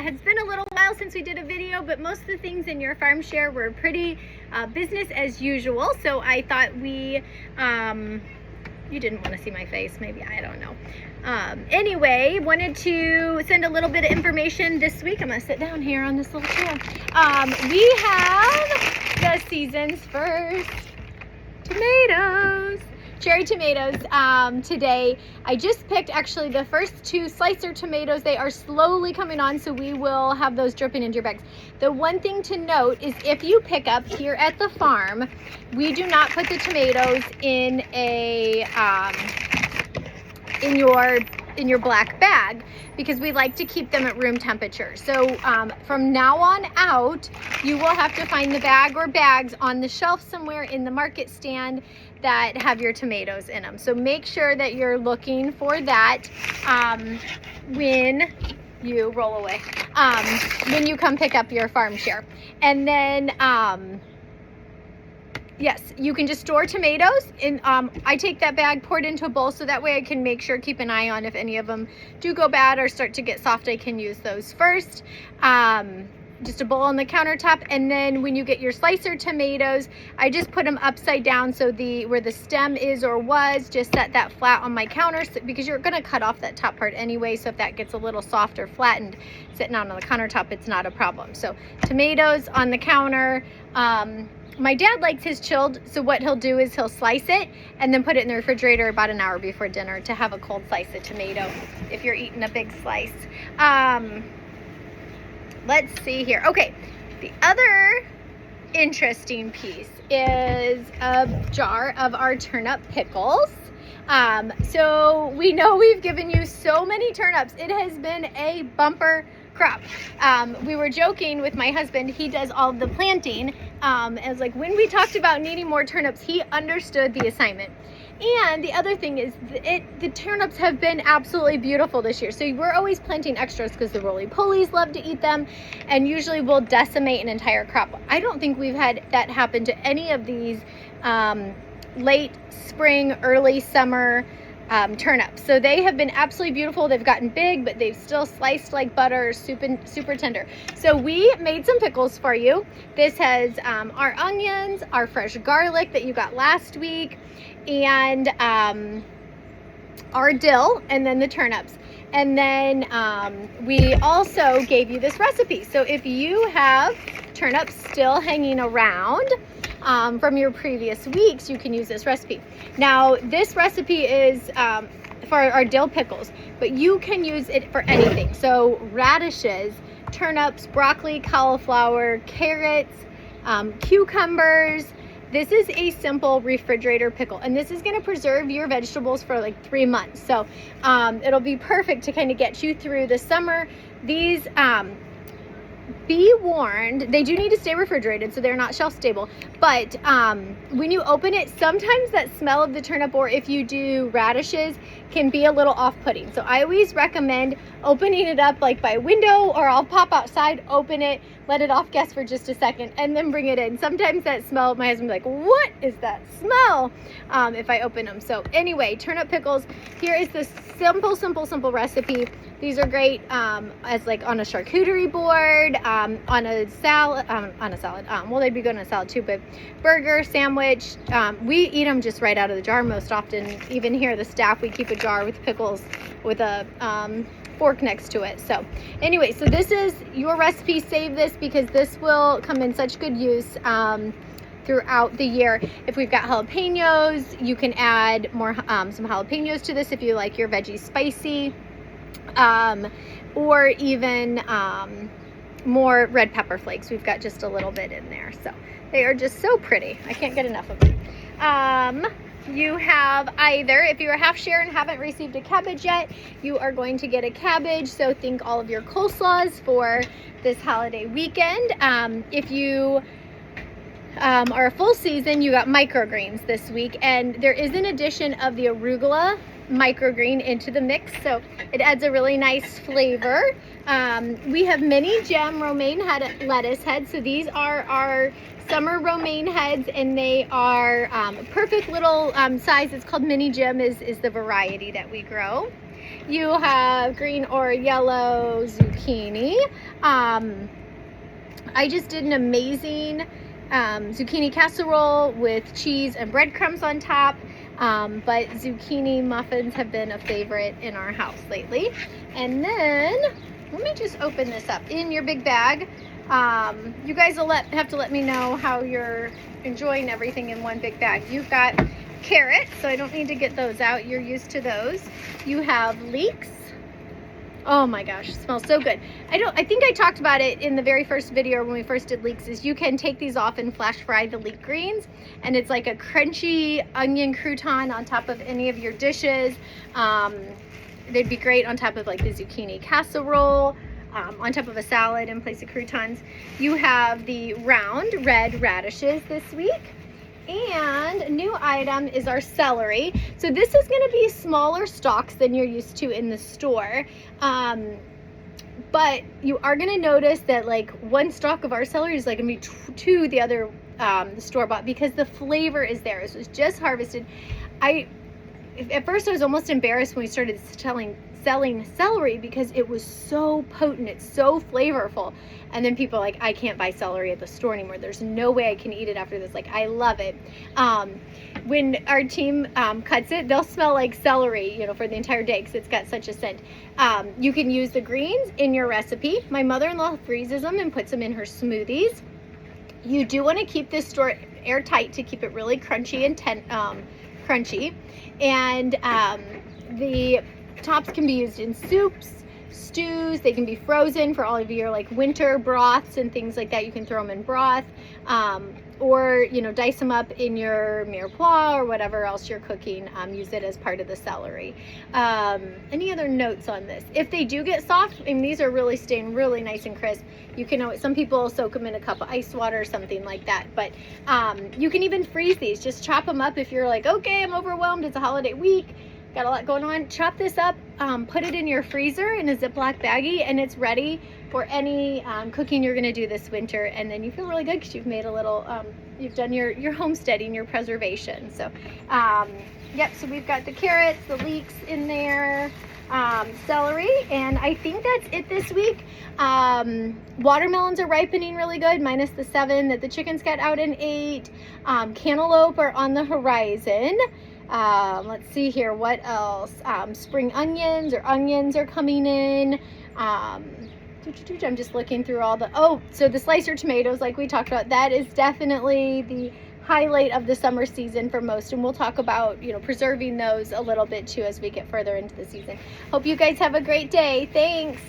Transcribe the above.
It's been a little while since we did a video, but most of the things in your farm share were pretty business as usual. So I thought we, you didn't want to see my face, maybe, I don't know. Anyway, wanted to send a little bit of information this week. I'm gonna sit down here on this little chair. We have the season's first tomatoes. Cherry tomatoes today. I just picked actually the first 2 slicer tomatoes. They are slowly coming on, so we will have those dripping into your bags. The one thing to note is if you pick up here at the farm, we do not put the tomatoes in a in your black bag, because we like to keep them at room temperature. So from now on out, you will have to find the bag or bags on the shelf somewhere in the market stand that have your tomatoes in them. So make sure that you're looking for that when you roll away, when you come pick up your farm share. And then yes, you can just store tomatoes in, I take that bag, pour it into a bowl, so that way I can make sure, keep an eye on if any of them do go bad or start to get soft, I can use those first. Just a bowl on the countertop. And then when you get your slicer tomatoes, I just put them upside down, so where the stem is or was, just set that flat on my counter, because you're gonna cut off that top part anyway, so if that gets a little soft or flattened sitting out on the countertop, it's not a problem. So tomatoes on the counter. My dad likes his chilled, so what he'll do is he'll slice it and then put it in the refrigerator about an hour before dinner to have a cold slice of tomato if you're eating a big slice. Let's see here. Okay, the other interesting piece is a jar of our turnip pickles. So we know we've given you so many turnips. It has been a bumper crop. We were joking with my husband, he does all the planting, as like when we talked about needing more turnips, he understood the assignment. And the other thing is the turnips have been absolutely beautiful this year. So we're always planting extras because the roly-polies love to eat them, and usually we'll decimate an entire crop. I don't think we've had that happen to any of these late spring, early summer turnips. So they have been absolutely beautiful. They've gotten big, but they've still sliced like butter, super tender. So we made some pickles for you. This has our onions, our fresh garlic that you got last week, and our dill, and then the turnips. And then we also gave you this recipe. So if you have turnips still hanging around from your previous weeks, you can use this recipe. Now, this recipe is for our dill pickles, but you can use it for anything. So radishes, turnips, broccoli, cauliflower, carrots, cucumbers. This is a simple refrigerator pickle, and this is going to preserve your vegetables for like 3 months. So it'll be perfect to kind of get you through the summer. These be warned, they do need to stay refrigerated, so they're not shelf stable, but when you open it, sometimes that smell of the turnip, or if you do radishes, can be a little off-putting. So I always recommend opening it up like by a window, or I'll pop outside, open it, let it off gas for just a second, and then bring it in. Sometimes that smell, my husband will be like, what is that smell, if I open them. So anyway, turnip pickles, here is the simple recipe. These are great as like on a charcuterie board, on a salad, well, they'd be good on a salad too, but burger, sandwich. We eat them just right out of the jar most often. Even here, the staff, we keep a jar with pickles with a fork next to it. So anyway, so this is your recipe. Save this, because this will come in such good use throughout the year. If we've got jalapenos, you can add more some jalapenos to this if you like your veggies spicy, or even more red pepper flakes. We've got just a little bit in there, so they are just so pretty. I can't get enough of them. You have either, if you're a half share and haven't received a cabbage yet, you are going to get a cabbage. So think all of your coleslaws for this holiday weekend. If you are a full season, you got microgreens this week, and there is an addition of the arugula microgreen into the mix, so it adds a really nice flavor. We have mini gem romaine lettuce heads. So these are our summer romaine heads, and they are perfect little size. It's called mini gem is the variety that we grow. You have green or yellow zucchini. I just did an amazing zucchini casserole with cheese and breadcrumbs on top. But zucchini muffins have been a favorite in our house lately. And then, let me just open this up. In your big bag, you guys will have to let me know how you're enjoying everything in one big bag. You've got carrots, so I don't need to get those out. You're used to those. You have leeks. Oh my gosh, it smells so good. I think I talked about it in the very first video when we first did leeks, is you can take these off and flash fry the leek greens, and it's like a crunchy onion crouton on top of any of your dishes. They'd be great on top of like the zucchini casserole, on top of a salad in place of croutons. You have the round red radishes this week. And a new item is our celery. So this is going to be smaller stalks than you're used to in the store. But you are going to notice that like one stalk of our celery is like going to be to the other, the store-bought, because the flavor is there. This was just harvested. At first I was almost embarrassed when we started selling celery because it was so potent, it's so flavorful. And then people are like, I can't buy celery at the store anymore. There's no way I can eat it after this. Like, I love it. When our team cuts it, they'll smell like celery, you know, for the entire day because it's got such a scent. You can use the greens in your recipe. My mother-in-law freezes them and puts them in her smoothies. You do want to keep this store airtight to keep it really crunchy and crunchy. And the tops can be used in soups, stews. They can be frozen for all of your like winter broths and things like that. You can throw them in broth, or you know, dice them up in your mirepoix or whatever else you're cooking. Use it as part of the celery. Any other notes on this? If they do get soft, and these are really staying really nice and crisp, you can always, some people soak them in a cup of ice water or something like that. But you can even freeze these. Just chop them up if you're like, okay, I'm overwhelmed, it's a holiday week, got a lot going on. Chop this up, put it in your freezer in a Ziploc baggie, and it's ready for any cooking you're gonna do this winter. And then you feel really good because you've made a little, you've done your homesteading, your preservation. So, yep, so we've got the carrots, the leeks in there, celery, and I think that's it this week. Watermelons are ripening really good, minus the 7 that the chickens got out and ate. Cantaloupe are on the horizon. Let's see here, what else? Spring onions are coming in. I'm just looking through all the, so the slicer tomatoes, like we talked about, that is definitely the highlight of the summer season for most, and we'll talk about, you know, preserving those a little bit too as we get further into the season. Hope you guys have a great day. Thanks.